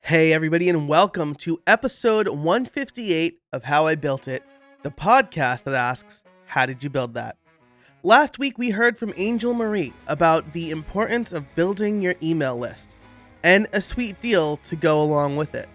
Hey, everybody, and welcome to episode 158 of How I Built It, the podcast that asks, how did you build that? Last week, we heard from Angel Marie about the importance of building your email list and a sweet deal to go along with it.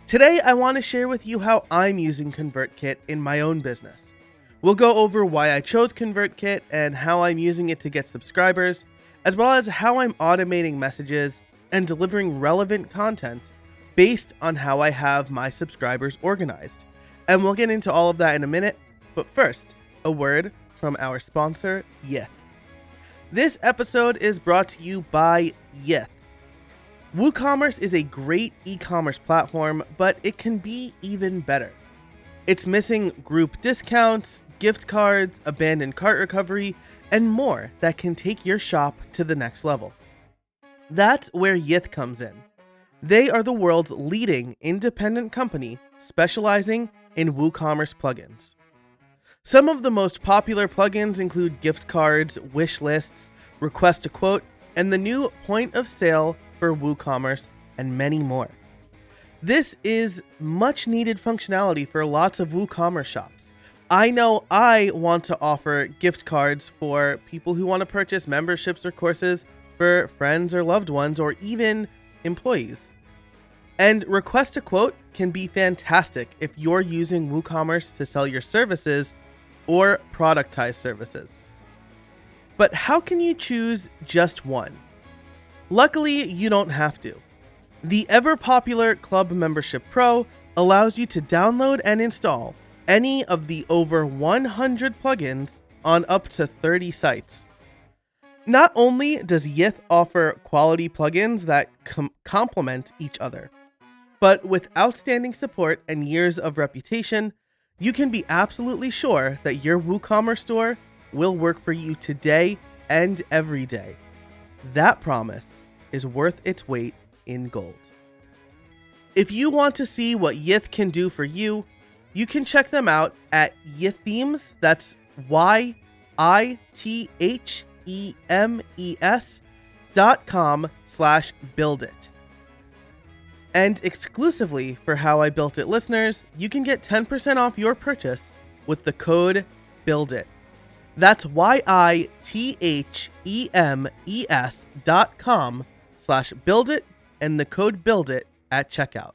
Today, I want to share with you how I'm using ConvertKit in my own business. We'll go over why I chose ConvertKit and how I'm using it to get subscribers, as well as how I'm automating messages and delivering relevant content based on how I have my subscribers organized. And we'll get into all of that in a minute, but first, a word from our sponsor, Yith. This episode is brought to you by Yith. WooCommerce is a great e-commerce platform, but it can be even better. It's missing group discounts, gift cards, abandoned cart recovery, and more that can take your shop to the next level. That's where Yith comes in. They are the world's leading independent company specializing in WooCommerce plugins. Some of the most popular plugins include gift cards, wish lists, request a quote, and the new point of sale for WooCommerce, and many more. This is much needed functionality for lots of WooCommerce shops. I know I want to offer gift cards for people who want to purchase memberships or courses for friends or loved ones, or even employees. And request a quote can be fantastic if you're using WooCommerce to sell your services or productize services. But how can you choose just one? Luckily, you don't have to. The ever-popular Club Membership Pro allows you to download and install any of the over 100 plugins on up to 30 sites. Not only does Yith offer quality plugins that complement each other, but with outstanding support and years of reputation, you can be absolutely sure that your WooCommerce store will work for you today and every day. That promise is worth its weight in gold. If you want to see what Yith can do for you, you can check them out at Yiththemes. That's YITHEMES.com/BUILDIT. And exclusively for How I Built It listeners, you can get 10% off your purchase with the code BUILDIT. That's YITHEMES.com/BUILDIT and the code BUILDIT at checkout.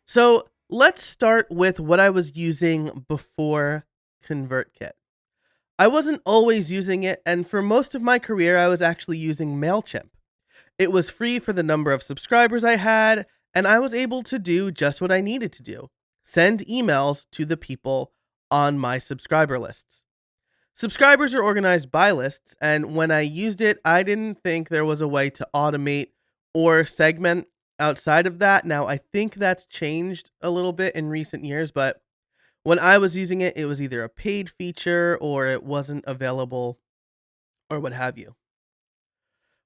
So let's start with what I was using before ConvertKit. I wasn't always using it, and for most of my career, I was actually using MailChimp. It was free for the number of subscribers I had, and I was able to do just what I needed to do: send emails to the people on my subscriber lists. Subscribers are organized by lists, and when I used it, I didn't think there was a way to automate or segment outside of that. Now, I think that's changed a little bit in recent years, but when I was using it, it was either a paid feature or it wasn't available or what have you.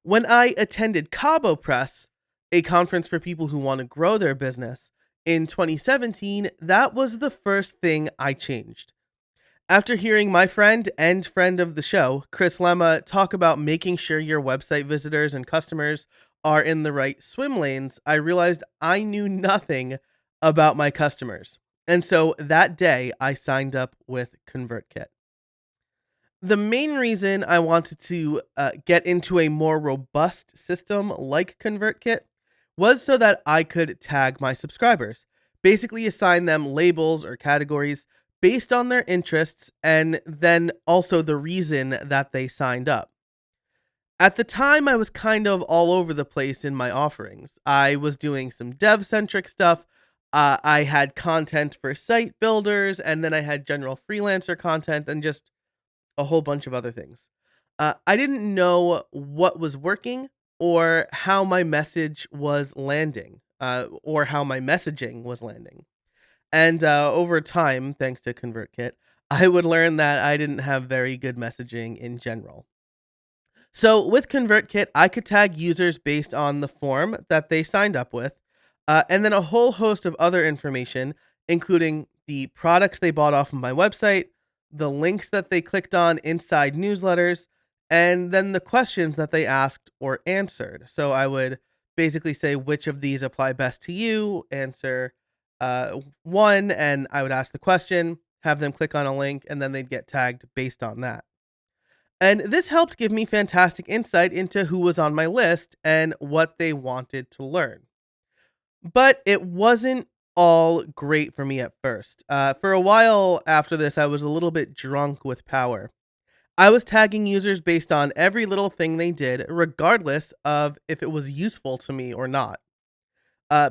When I attended Cabo Press, a conference for people who want to grow their business, in 2017, that was the first thing I changed. After hearing my friend and friend of the show, Chris Lemma, talk about making sure your website visitors and customers are in the right swim lanes, I realized I knew nothing about my customers. And so that day, I signed up with ConvertKit. The main reason I wanted to get into a more robust system like ConvertKit was so that I could tag my subscribers, basically assign them labels or categories based on their interests and then also the reason that they signed up. At the time, I was kind of all over the place in my offerings. I was doing some dev-centric stuff. I had content for site builders, and then I had general freelancer content and just a whole bunch of other things. I didn't know what was working or how my message was landing, or how my messaging was landing. And over time, thanks to ConvertKit, I would learn that I didn't have very good messaging in general. So with ConvertKit, I could tag users based on the form that they signed up with, and then a whole host of other information, including the products they bought off of my website, the links that they clicked on inside newsletters, and then the questions that they asked or answered. So I would basically say which of these apply best to you, answer one, and I would ask the question, have them click on a link, and then they'd get tagged based on that. And this helped give me fantastic insight into who was on my list and what they wanted to learn. But it wasn't all great for me at first. For a while after this, I was a little bit drunk with power. I was tagging users based on every little thing they did, regardless of if it was useful to me or not.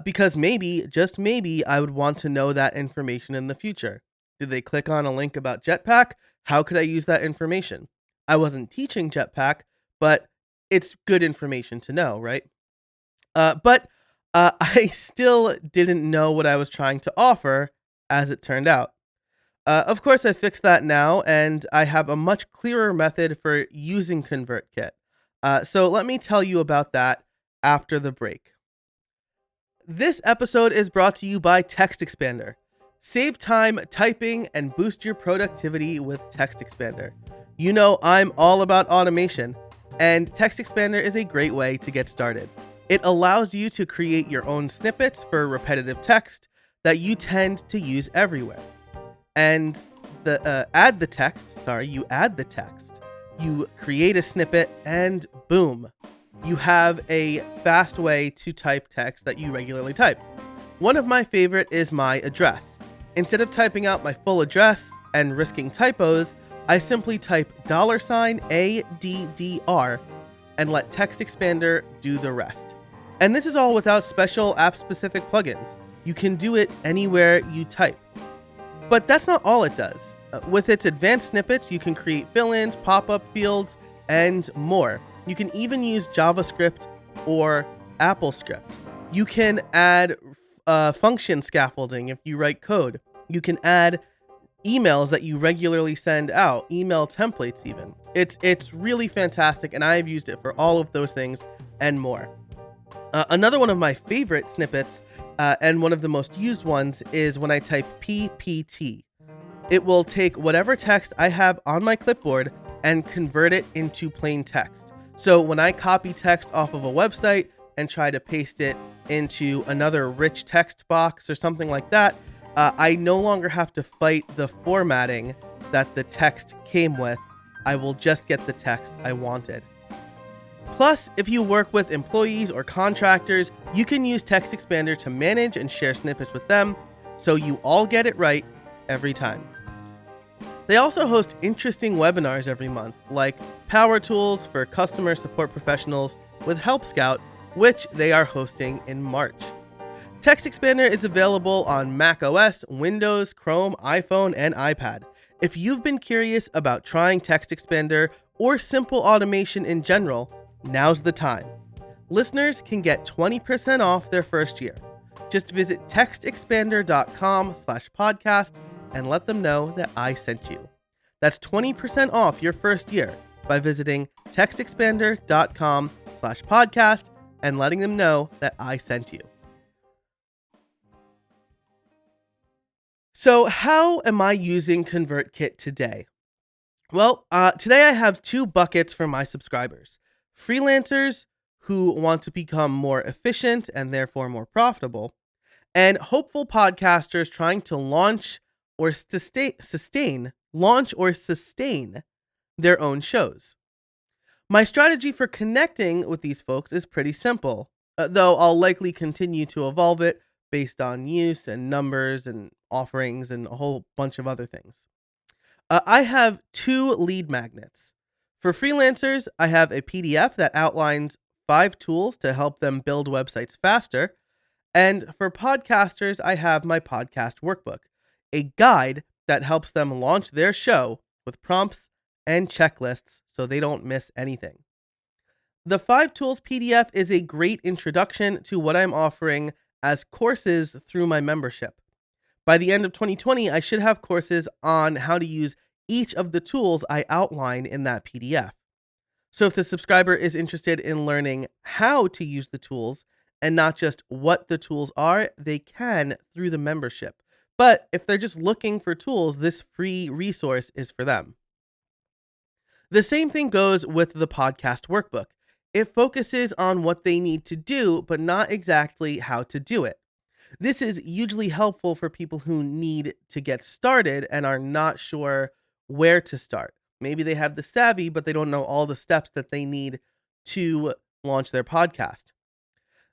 Because maybe, just maybe, I would want to know that information in the future. Did they click on a link about Jetpack? How could I use that information? I wasn't teaching Jetpack, but it's good information to know, right? But I still didn't know what I was trying to offer, as it turned out. Of course, I fixed that now, and I have a much clearer method for using ConvertKit. So let me tell you about that after the break. This episode is brought to you by Text Expander. Save time typing and boost your productivity with Text Expander. You know I'm all about automation, and Text Expander is a great way to get started. It allows you to create your own snippets for repetitive text that you tend to use everywhere. And you add the text, you create a snippet, and boom, you have a fast way to type text that you regularly type. One of my favorite is my address. Instead of typing out my full address and risking typos, I simply type $ADDR and let Text Expander do the rest. And this is all without special app-specific plugins. You can do it anywhere you type. But that's not all it does. With its advanced snippets, you can create fill-ins, pop-up fields, and more. You can even use JavaScript or AppleScript. You can add function scaffolding if you write code. You can add emails that you regularly send out, email templates even. It's really fantastic, and I've used it for all of those things and more. Another one of my favorite snippets, and one of the most used ones, is when I type PPT. It will take whatever text I have on my clipboard and convert it into plain text. So when I copy text off of a website and try to paste it into another rich text box or something like that, I no longer have to fight the formatting that the text came with. I will just get the text I wanted. Plus, if you work with employees or contractors, you can use Text Expander to manage and share snippets with them, so you all get it right every time. They also host interesting webinars every month, like Power Tools for customer support professionals with Help Scout, which they are hosting in March. Text Expander is available on Mac OS, Windows, Chrome, iPhone, and iPad. If you've been curious about trying Text Expander or simple automation in general, now's the time. Listeners can get 20% off their first year. Just visit textexpander.com/podcast and let them know that I sent you. That's 20% off your first year by visiting textexpander.com/podcast and letting them know that I sent you. So how am I using ConvertKit today? Well, today I have two buckets for my subscribers. Freelancers who want to become more efficient and therefore more profitable, and hopeful podcasters trying to launch or sustain their own shows. My strategy for connecting with these folks is pretty simple, though I'll likely continue to evolve it based on use and numbers and offerings and a whole bunch of other things. I have two lead magnets. For freelancers, I have a PDF that outlines 5 tools to help them build websites faster. And for podcasters, I have my podcast workbook, a guide that helps them launch their show with prompts and checklists so they don't miss anything. The 5 tools PDF is a great introduction to what I'm offering as courses through my membership. By the end of 2020, I should have courses on how to use each of the tools I outline in that PDF. So if the subscriber is interested in learning how to use the tools and not just what the tools are, they can through the membership. But if they're just looking for tools, this free resource is for them. The same thing goes with the podcast workbook. It focuses on what they need to do, but not exactly how to do it. This is usually helpful for people who need to get started and are not sure where to start. Maybe they have the savvy, but they don't know all the steps that they need to launch their podcast.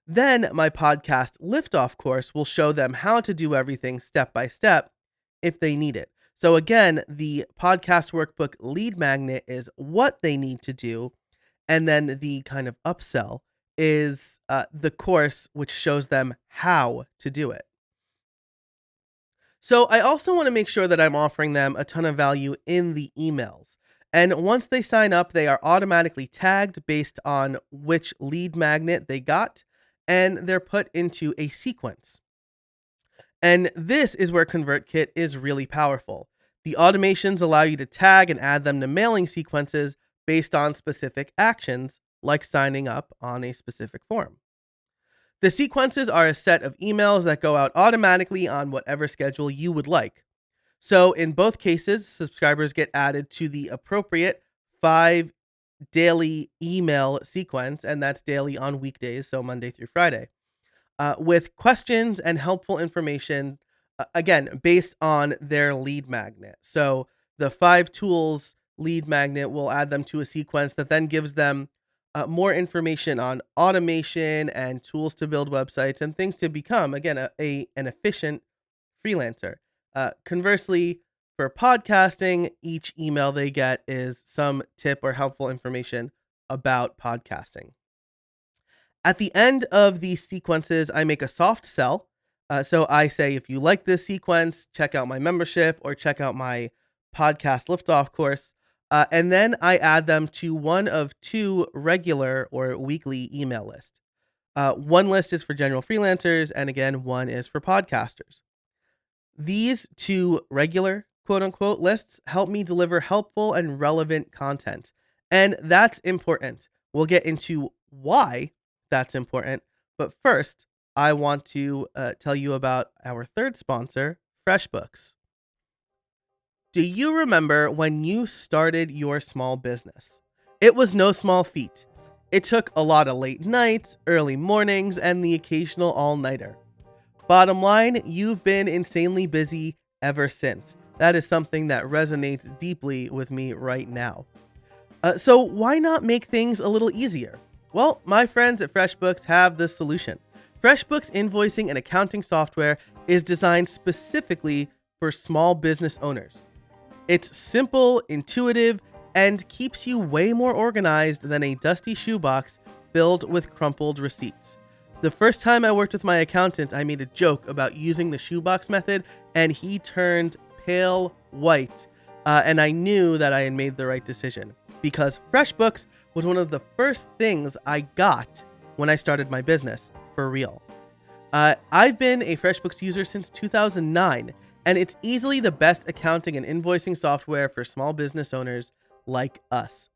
Then my podcast liftoff course will show them how to do everything step by step if they need it. So again, the podcast workbook lead magnet is what they need to do. And then the kind of upsell is the course, which shows them how to do it. So I also want to make sure that I'm offering them a ton of value in the emails. And once they sign up, they are automatically tagged based on which lead magnet they got, and they're put into a sequence. And this is where ConvertKit is really powerful. The automations allow you to tag and add them to mailing sequences based on specific actions, like signing up on a specific form. The sequences are a set of emails that go out automatically on whatever schedule you would like. So in both cases, subscribers get added to the appropriate 5 daily email sequence, and that's daily on weekdays, so Monday through Friday, with questions and helpful information, again, based on their lead magnet. So the 5 tools lead magnet will add them to a sequence that then gives them more information on automation and tools to build websites and things to become, again, an efficient freelancer. Conversely, for podcasting, each email they get is some tip or helpful information about podcasting. At the end of these sequences, I make a soft sell. So I say, if you like this sequence, check out my membership or check out my podcast liftoff course. And then I add them to one of 2 regular or weekly email lists. One list is for general freelancers, and again, one is for podcasters. These 2 regular quote unquote lists help me deliver helpful and relevant content. And that's important. We'll get into why that's important. But first, I want to tell you about our third sponsor, FreshBooks. Do you remember when you started your small business? It was no small feat. It took a lot of late nights, early mornings, and the occasional all-nighter. Bottom line, you've been insanely busy ever since. That is something that resonates deeply with me right now. So why not make things a little easier? Well, my friends at FreshBooks have the solution. FreshBooks invoicing and accounting software is designed specifically for small business owners. It's simple, intuitive, and keeps you way more organized than a dusty shoebox filled with crumpled receipts. The first time I worked with my accountant, I made a joke about using the shoebox method, and he turned pale white, and I knew that I had made the right decision, because FreshBooks was one of the first things I got when I started my business, for real. I've been a FreshBooks user since 2009, and it's easily the best accounting and invoicing software for small business owners like us.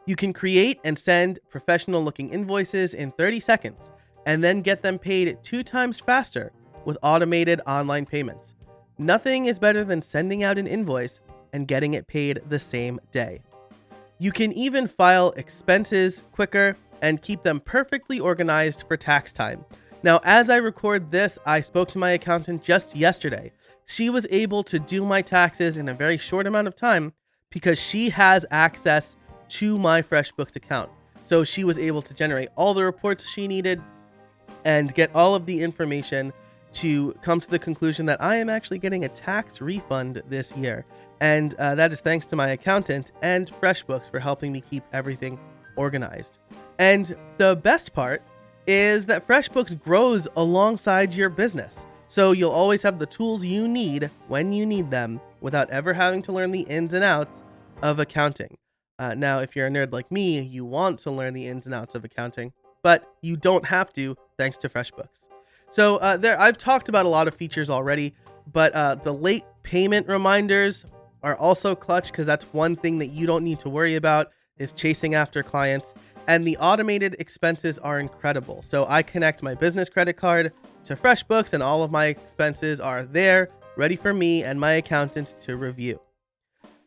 You can create and send professional-looking invoices in 30 seconds, and then get them paid 2 times faster with automated online payments. Nothing is better than sending out an invoice and getting it paid the same day. You can even file expenses quicker and keep them perfectly organized for tax time. Now, as I record this, I spoke to my accountant just yesterday. She was able to do my taxes in a very short amount of time because she has access to my FreshBooks account. So she was able to generate all the reports she needed and get all of the information to come to the conclusion that I am actually getting a tax refund this year. And that is thanks to my accountant and FreshBooks for helping me keep everything organized. And the best part is that FreshBooks grows alongside your business. So you'll always have the tools you need when you need them without ever having to learn the ins and outs of accounting. Now, if you're a nerd like me, you want to learn the ins and outs of accounting, but you don't have to thanks to FreshBooks. So I've talked about a lot of features already, but the late payment reminders are also clutch because that's one thing that you don't need to worry about is chasing after clients. And the automated expenses are incredible. So I connect my business credit card to FreshBooks and all of my expenses are there, ready for me and my accountant to review.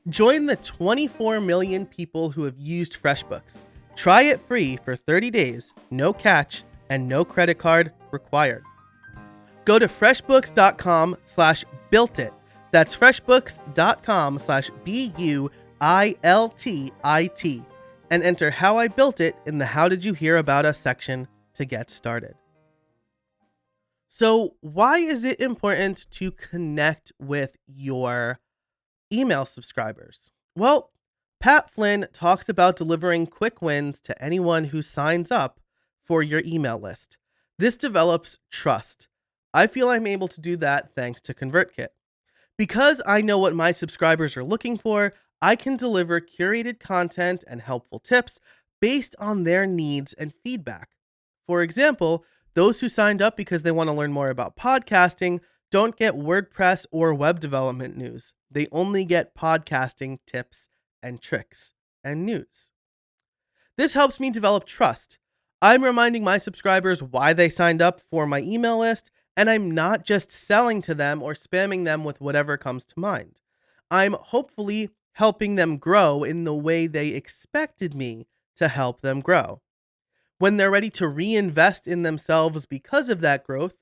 Join the 24 million people who have used FreshBooks. Try it free for 30 days, no catch, and no credit card required. Go to freshbooks.com/builtit. That's freshbooks.com/BUILTIT and enter How I Built It in the How Did You Hear About Us section to get started. So, why is it important to connect with your email subscribers? Well, Pat Flynn talks about delivering quick wins to anyone who signs up for your email list. This develops trust. I feel I'm able to do that thanks to ConvertKit. Because I know what my subscribers are looking for, I can deliver curated content and helpful tips based on their needs and feedback. For example, those who signed up because they want to learn more about podcasting don't get WordPress or web development news. They only get podcasting tips and tricks and news. This helps me develop trust. I'm reminding my subscribers why they signed up for my email list, and I'm not just selling to them or spamming them with whatever comes to mind. I'm hopefully helping them grow in the way they expected me to help them grow. When they're ready to reinvest in themselves because of that growth,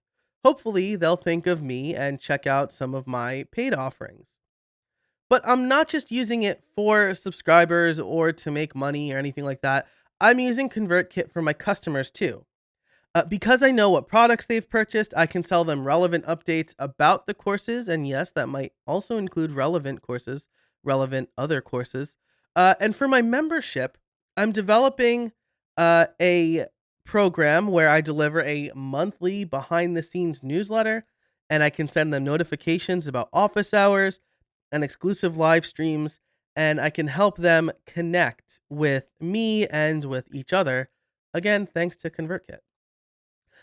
hopefully they'll think of me and check out some of my paid offerings. But I'm not just using it for subscribers or to make money or anything like that. I'm using ConvertKit for my customers too. Because I know what products they've purchased, I can sell them relevant updates about the courses. And yes, that might also include relevant courses, relevant other courses. And for my membership, I'm developing a program where I deliver a monthly behind the scenes newsletter, and I can send them notifications about office hours and exclusive live streams, and I can help them connect with me and with each other. Again, thanks to ConvertKit.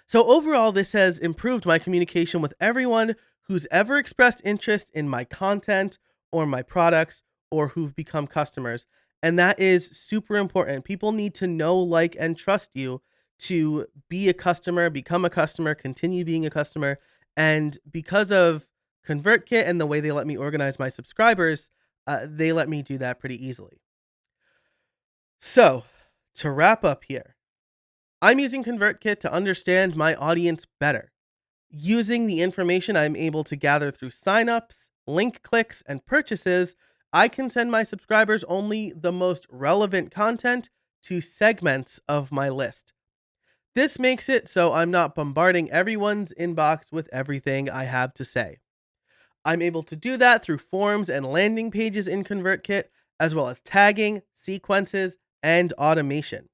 So overall, this has improved my communication with everyone who's ever expressed interest in my content or my products or who've become customers. And that is super important. People need to know, like, and trust you to be a customer, become a customer, continue being a customer. And because of ConvertKit and the way they let me organize my subscribers, they let me do that pretty easily. So, to wrap up here, I'm using ConvertKit to understand my audience better. Using the information I'm able to gather through signups, link clicks, and purchases, I can send my subscribers only the most relevant content to segments of my list. This makes it so I'm not bombarding everyone's inbox with everything I have to say. I'm able to do that through forms and landing pages in ConvertKit, as well as tagging, sequences, and automation.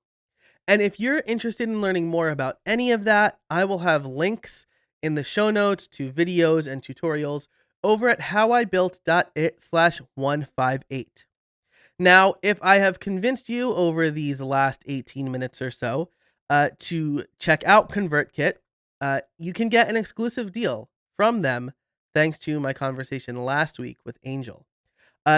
And if you're interested in learning more about any of that, I will have links in the show notes to videos and tutorials over at howibuilt.it/158. Now, if I have convinced you over these last 18 minutes or so to check out ConvertKit, you can get an exclusive deal from them thanks to my conversation last week with Angel.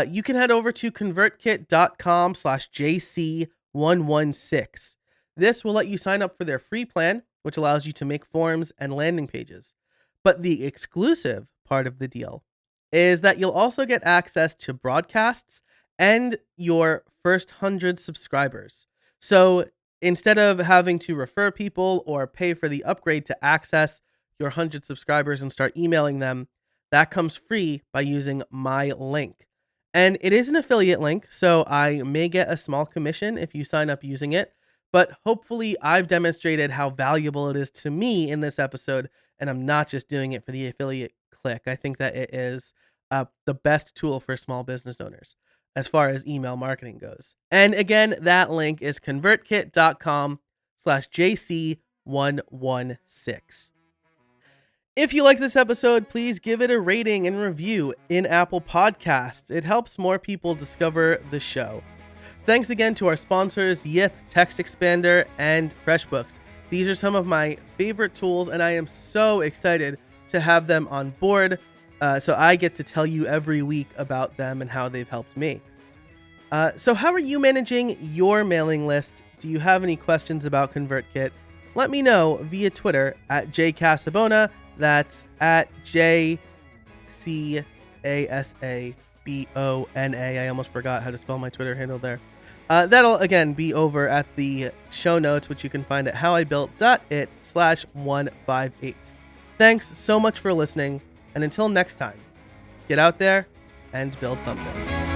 You can head over to convertkit.com/JC116. This will let you sign up for their free plan, which allows you to make forms and landing pages. But the exclusive part of the deal is that you'll also get access to broadcasts and your first 100 subscribers. So instead of having to refer people or pay for the upgrade to access your 100 subscribers and start emailing them, that comes free by using my link. And it is an affiliate link, so I may get a small commission if you sign up using it. But hopefully I've demonstrated how valuable it is to me in this episode, and I'm not just doing it for the affiliate click. I think that it is the best tool for small business owners as far as email marketing goes. And again, that link is convertkit.com/JC116. If you like this episode, please give it a rating and review in Apple Podcasts. It helps more people discover the show. Thanks again to our sponsors, Yith, Text Expander, and FreshBooks. These are some of my favorite tools, and I am so excited to have them on board. So I get to tell you every week about them and how they've helped me. So how are you managing your mailing list? Do you have any questions about ConvertKit? Let me know via Twitter at jcasabona. That's at JCASABONA. I almost forgot how to spell my Twitter handle there. That'll again be over at the show notes, which you can find at howibuilt.it/158. Thanks so much for listening, and until next time, get out there and build something.